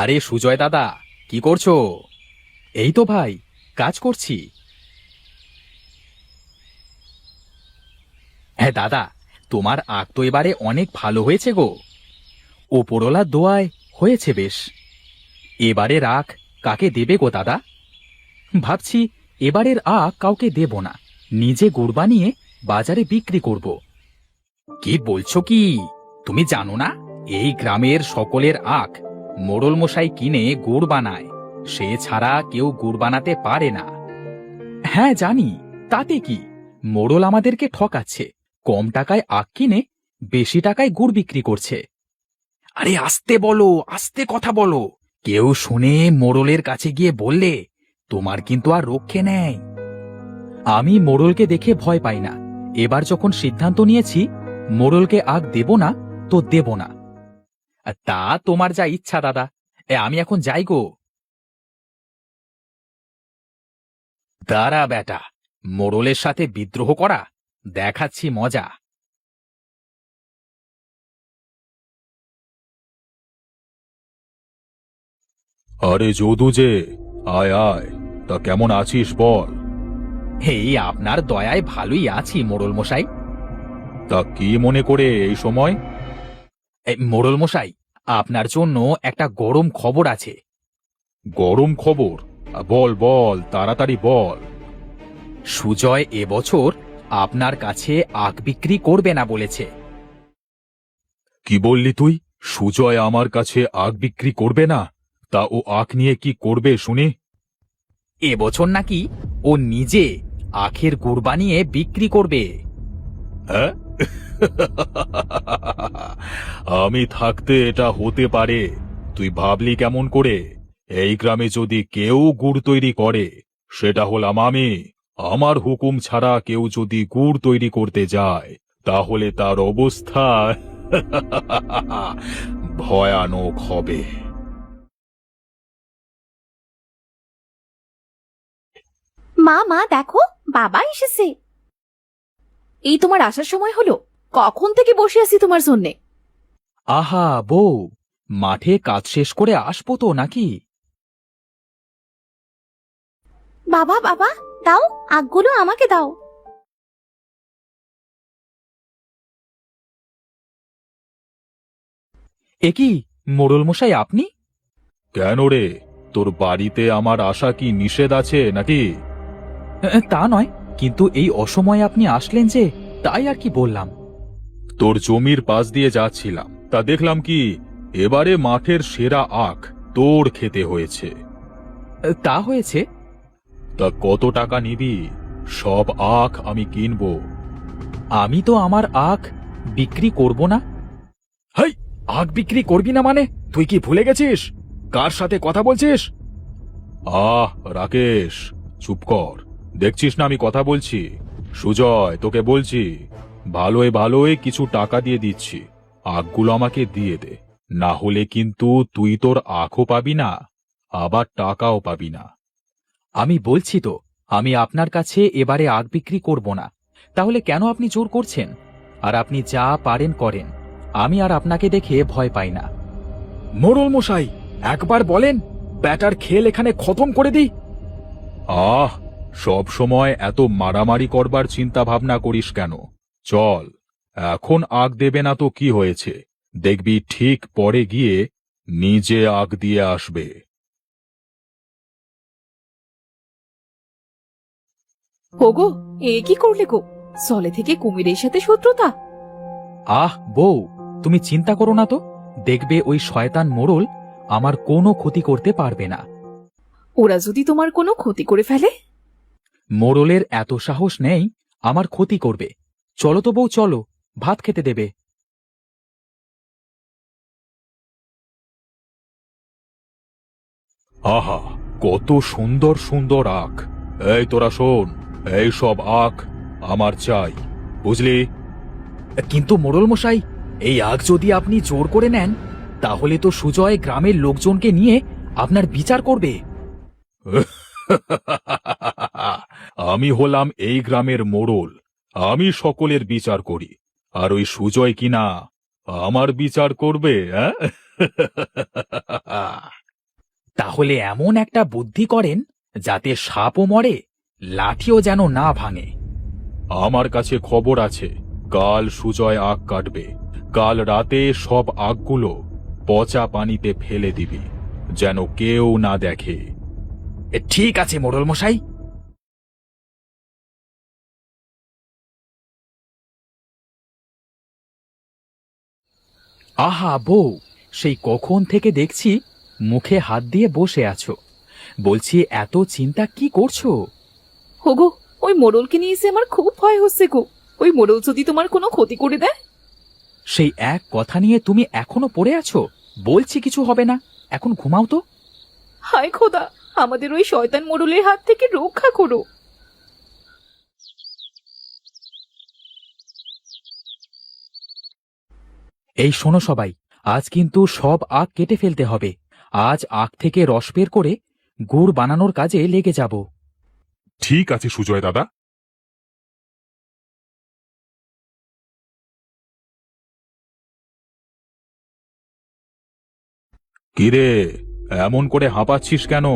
আরে সুজয় দাদা, কি করছো? এই তো ভাই, কাজ করছি। হ্যাঁ দাদা, তোমার আখ তো এবারে অনেক ভালো হয়েছে গো। ওপরওয়ালার দোয়ায় হয়েছে বেশ। এবারের আখ কাকে দেবে গো দাদা? ভাবছি এবারের আখ কাউকে দেব না, নিজে গুড় বানিয়ে বাজারে বিক্রি করব। কি বলছো কি? তুমি জানো না, এই গ্রামের সকলের আখ মোড়ল মশাই কিনে গুড় বানায়। সে ছাড়া কেউ গুড় বানাতে পারে না। হ্যাঁ জানি, তাতে কি? মোড়ল আমাদেরকে ঠকাচ্ছে, কম টাকায় আখ কিনে বেশি টাকায় গুড় বিক্রি করছে। আরে আস্তে বলো, আস্তে কথা বলো। কেউ শুনে মোড়লের কাছে গিয়ে বললে তোমার কিন্তু আর রক্ষে নেই। আমি মোড়লকে দেখে ভয় পাই না। এবার যখন সিদ্ধান্ত নিয়েছি মোড়লকে আখ দেব না, তো দেব না। তা তোমার যা ইচ্ছা দাদা। আমি এখন যাই গো। দাঁড়া বেটা, মোড়লের সাথে বিদ্রোহ করা দেখাচ্ছি মজা। আরে যদু যে, আয় আয়। তা কেমন আছিস বল? এই আপনার দয়ায় ভালোই আছি মোড়ল মশাই। তা কি মনে করে এই সময়? মোড়ল মশাই, আপনার জন্য একটা গরম খবর আছে। গরম খবর? বল বল, তাড়াতাড়ি বল। সুজয় এবছর আপনার কাছে আখ বিক্রি করবে না বলেছে। কি বললি তুই? সুজয় আমার কাছে আখ বিক্রি করবে না? তা ও আখ নিয়ে কি করবে শুনি? এবছর নাকি ও নিজে আখের গুড় বানিয়ে বিক্রি করবে। হ্যাঁ? আমি থাকতে এটা হতে পারে? তুই ভাবলি কেমন করে? এই গ্রামে যদি কেউ গুড় তৈরি করে, সেটা হলাম আমি। আমার হুকুম ছাড়া কেউ যদি গুড় তৈরি করতে যায়, তাহলে তার অবস্থা ভয়ানক হবে। মা মা দেখো, বাবা এসেছে। এই তোমার আসার সময় হলো? কখন থেকে বসে আছি তোমার জন্যে। আহা বউ, মাঠে কাজ শেষ করে আসবো তো নাকি? বাবা বাবা, দাও, আখগুলো আমাকে দাও। এ কি মোড়ল মশাই, আপনি? কেন রে, তোর বাড়িতে আমার আশা কি নিষেধ আছে নাকি? তা নয়, কিন্তু এই অসময়ে আপনি আসলেন যে, তাই আর কি বললাম। তোর জমির পাশ দিয়ে যাচ্ছিলাম, তা দেখলাম কি এবারে মাঠের সেরা আখ তোর খেতে হয়েছে। তা হয়েছে। তা কত টাকা নিবি? সব আখ আমি কিনবো। আমি তো আমার আখ বিক্রি করব না। হাই, আখ বিক্রি করবি না মানে? তুই কি ভুলে গেছিস কার সাথে কথা বলছিস? রাকেশ, চুপ কর। দেখছিস না আমি কথা বলছি? সুজয়, তোকে বলছি, ভালোই ভালোই কিছু টাকা দিয়ে দিচ্ছি, আখগুলো আমাকে দিয়ে দে। না হলে কিন্তু তুই তোর আখও পাবি না, আবার টাকাও পাবি না। আমি বলছি তো, আমি আপনার কাছে এবারে আখ বিক্রি করব না। তাহলে কেন আপনি জোর করছেন? আর আপনি যা পারেন করেন, আমি আর আপনাকে দেখে ভয় পাই না। মোড়ল মশাই, একবার বলেন, ব্যাটার খেল এখানে খতম করে দিই। সব সময় এত মারামারি করবার চিন্তা ভাবনা করিস কেন? চল, এখন আগ দেবে না তো কি হয়েছে, দেখবি ঠিক পরে গিয়ে নিজে আগ দিয়ে আসবে। ওগো, এ কি করলে গো? চলে থেকে কুমিরের সাথে শত্রুতা? বউ, তুমি চিন্তা করো না তো। দেখবে ওই শয়তান মোড়ল আমার কোনো ক্ষতি করতে পারবে না। ওরা যদি তোমার কোনো ক্ষতি করে ফেলে? মোড়লের এত সাহস নেই আমার ক্ষতি করবে। চলো তো বউ, চলো, ভাত খেতে দেবে। আহা, কত সুন্দর সুন্দর আখ! এই তোরা শোন, এই সব আখ আমার চাই, বুঝলি? কিন্তু মোড়ল মশাই, এই আগ যদি আপনি জোর করে নেন, তাহলে তো সুজয় গ্রামের লোকজনকে নিয়ে আপনার বিচার করবে। আমি হলাম এই গ্রামের মোড়ল, আমি সকলের বিচার করি। আর ওই সুজয় কিনা আমার বিচার করবে? হ্যাঁ? তাহলে এমন একটা বুদ্ধি করেন যাতে সাপও মরে, লাঠিও যেন না ভাঙে। আমার কাছে খবর আছে, কাল সুজয় আখ কাটবে। কাল রাতে সব আখগুলো পচা পানিতে ফেলে দিবি, যেন কেউ না দেখে। ঠিক আছে মোড়ল মশাই। আহা বউ, সেই কখন থেকে দেখছি মুখে হাত দিয়ে বসে আছো। বলছি এত চিন্তা কি করছো? হোগো, ওই মোড়লকে নিয়ে এসে আমার খুব ভয় হচ্ছে গো। ওই মোড়ল যদি তোমার কোনো ক্ষতি করে দেয়। সেই এক কথা নিয়ে তুমি এখনো পড়ে আছো? বলছি কিছু হবে না, এখন ঘুমাও তো। হায় খোদা, আমাদের ওই শয়তান মোড়লের হাত থেকে রক্ষা করো। এই শোনো সবাই, আজ কিন্তু সব আখ কেটে ফেলতে হবে। আজ আখ থেকে রস বের করে গুড় বানানোর কাজে লেগে যাব। ঠিক আছে সুজয় দাদা। কিরে, এমন করে হাঁপাচ্ছিস কেন?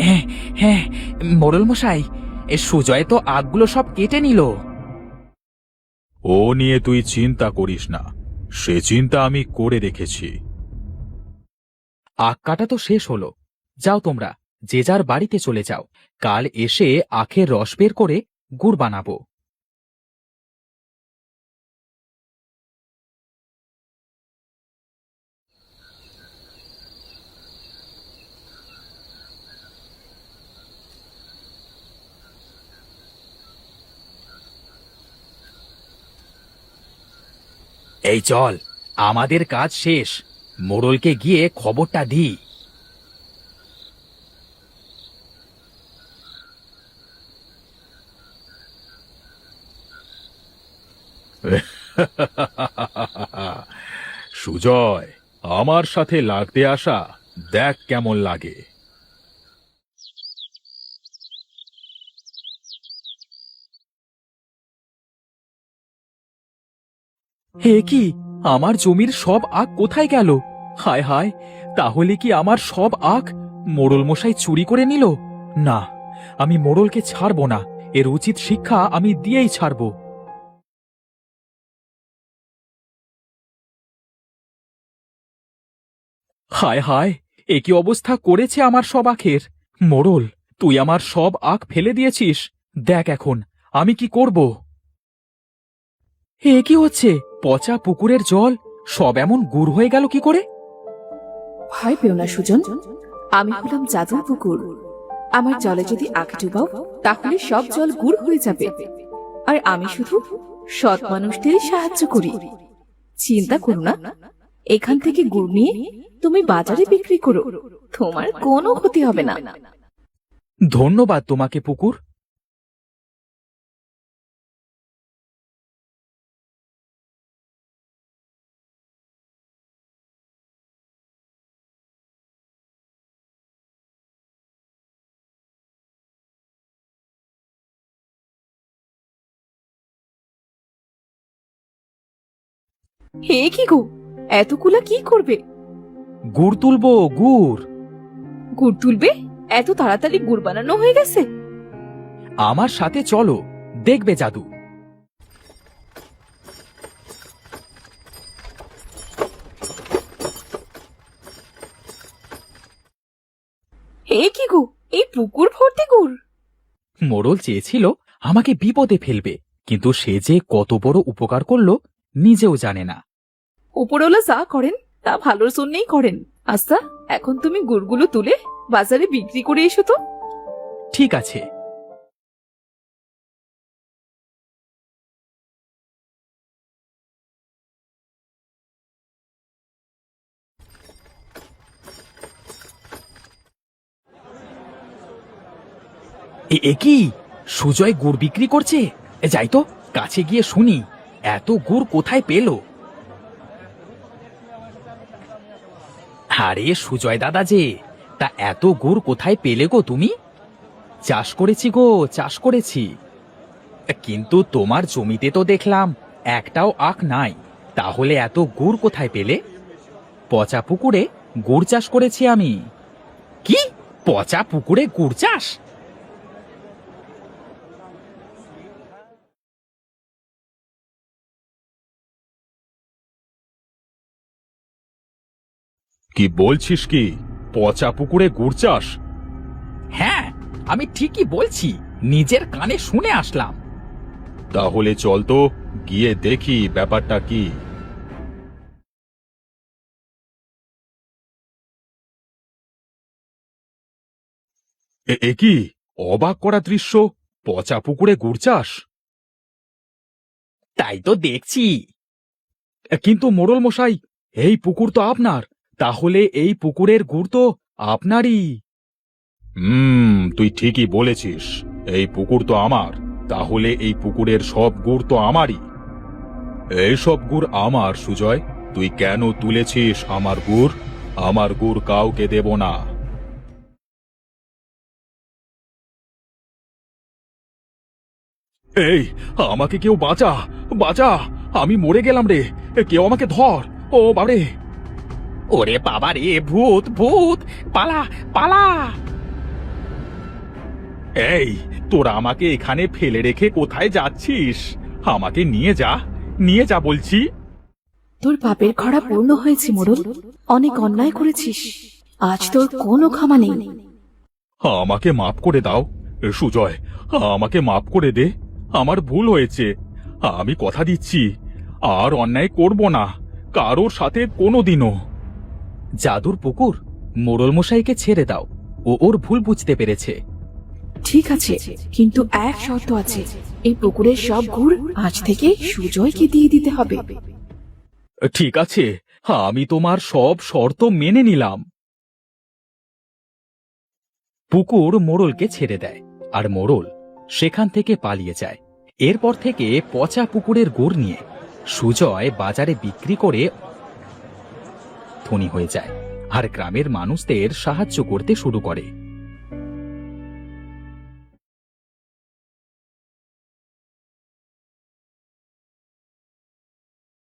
হ্যাঁ হ্যাঁ, মোড়ল মশাই, এ সুজয় তো আখগুলো সব কেটে নিল। ও নিয়ে তুই চিন্তা করিস না, সে চিন্তা আমি করে রেখেছি। আখ কাটা তো শেষ হলো, যাও তোমরা যে যার বাড়িতে চলে যাও। কাল এসে আখের রস বের করে গুড় বানাবো। এই চল, আমাদের কাজ শেষ, মোড়লকে গিয়ে খবরটা দিই। সুজয়, আমার সাথে লাগতে আসা দেখ কেমন লাগে। হে কি, আমার জমির সব আখ কোথায় গেল? হায় হায়, তাহলে কি আমার সব আখ মোড়ল মশাই চুরি করে নিল? না, আমি মোড়লকে ছাড়ব না, এর উচিত শিক্ষা আমি দিয়েই ছাড়ব। হায় হায়, এ কি অবস্থা করেছে আমার সব আখের! মোড়ল, তুই আমার সব আখ ফেলে দিয়েছিস। দেখ এখন আমি কি করব। এ কি হচ্ছে? পচা পুকুরের জল সব এমন গুড় হয়ে গেল কি করে? ভয় পেও না সুজন, আমি হলাম জাদুর পুকুর। আমার জলে যদি আখ ডুবাও তাহলে সব জল গুড় হয়ে যাবে। আর আমি শুধু সৎ মানুষদেরই সাহায্য করি। চিন্তা করো না, এখান থেকে গুড় নিয়ে তুমি বাজারে বিক্রি করো, তোমার কোনো ক্ষতি হবে না। ধন্যবাদ তোমাকে পুকুর। হে কি গো, এতগুলা কি করবে? গুড় তুলবো, গুড়। গুড় তুলবে? এত তাড়াতাড়ি গুড় বানানো হয়ে গেছে? আমার সাথে চলো, দেখবে জাদু। হে কি গো, এই পুকুর ভর্তি গুড়! মোড়ল চেয়েছিল আমাকে বিপদে ফেলবে, কিন্তু সে যে কত বড় উপকার করলো নিজেও জানে না। উপরওয়ালা যা করেন তা ভালোর জন্যই করেন। আচ্ছা, এখন তুমি গুড়গুলো তুলে বাজারে বিক্রি করে এসো তো। ঠিক আছে। এ কি, সুজয় গুড় বিক্রি করছে? যাই তো, কাছে গিয়ে শুনি এত গুড় কোথায় পেল। আরে সুজয় দাদা যে, তা এত গুড় কোথায় পেলে গো তুমি? চাষ করেছি গো, চাষ করেছি। কিন্তু তোমার জমিতে তো দেখলাম একটাও আখ নাই, তাহলে এত গুড় কোথায় পেলে? পচা পুকুরে গুড় চাষ করেছি আমি। কি পচা পুকুরে গুড় চাষ? কি বলছিস কি? পচা পুকুরে গুড় চাষ? হ্যাঁ, আমি ঠিকই বলছি, নিজের কানে শুনে আসলাম। তাহলে চল তো গিয়ে দেখি ব্যাপারটা কি। এ কি অবাক করা দৃশ্য! পচা পুকুরে গুড় চাষ! তাই তো দেখছি। কিন্তু মোড়ল মশাই, এই পুকুর তো আপনার, তাহলে এই পুকুরের গুড় তো আপনারই। তুই ঠিকই বলেছিস, এই পুকুর তো আমার, তাহলে এই পুকুরের সব গুড় তো আমারই। এই সব গুড় আমার, সুজয়। তুই কেন তুলেছিস আমার গুড়? আমার গুড় কাউকে দেব না। এই, আমাকে কেউ বাঁচা, বাঁচা! আমি মরে গেলাম রে, কেউ আমাকে ধর! ও বাবারে! ওরে বাবা রে, ভূত ভূত, পালা পালা! এই, তোরা আমাকে এখানে ফেলে রেখে কোথায় যাচ্ছিস? আমাকে নিয়ে যা, নিয়ে যা বলছি। তোর পাপের খরা পূর্ণ হয়েছে মোড়ল। অনেক অন্যায় করেছিস, আজ তোর কোনো ক্ষমা নেই। আমাকে মাফ করে দাও সুজয়, আমাকে মাফ করে দে। আমার ভুল হয়েছে, আমি কথা দিচ্ছি আর অন্যায় করব না কারোর সাথে কোনোদিনও। জাদুর পুকুর, মোড়ল মশাইকে ছেড়ে দাও, ও ওর ভুল বুঝতে পেরেছে। ঠিক আছে, কিন্তু এক শর্ত আছে, এই পুকুরের সব গুড় আজ থেকে সুজয়কে দিয়ে দিতে হবে। ঠিক আছে, আমি তোমার সব শর্ত মেনে নিলাম। পুকুর মোড়লকে ছেড়ে দেয়, আর মোড়ল সেখান থেকে পালিয়ে যায়। এরপর থেকে পচা পুকুরের গুড় নিয়ে সুজয় বাজারে বিক্রি করে ধনী হয়ে যায়, আর গ্রামের মানুষদের সাহায্য করতে শুরু করে।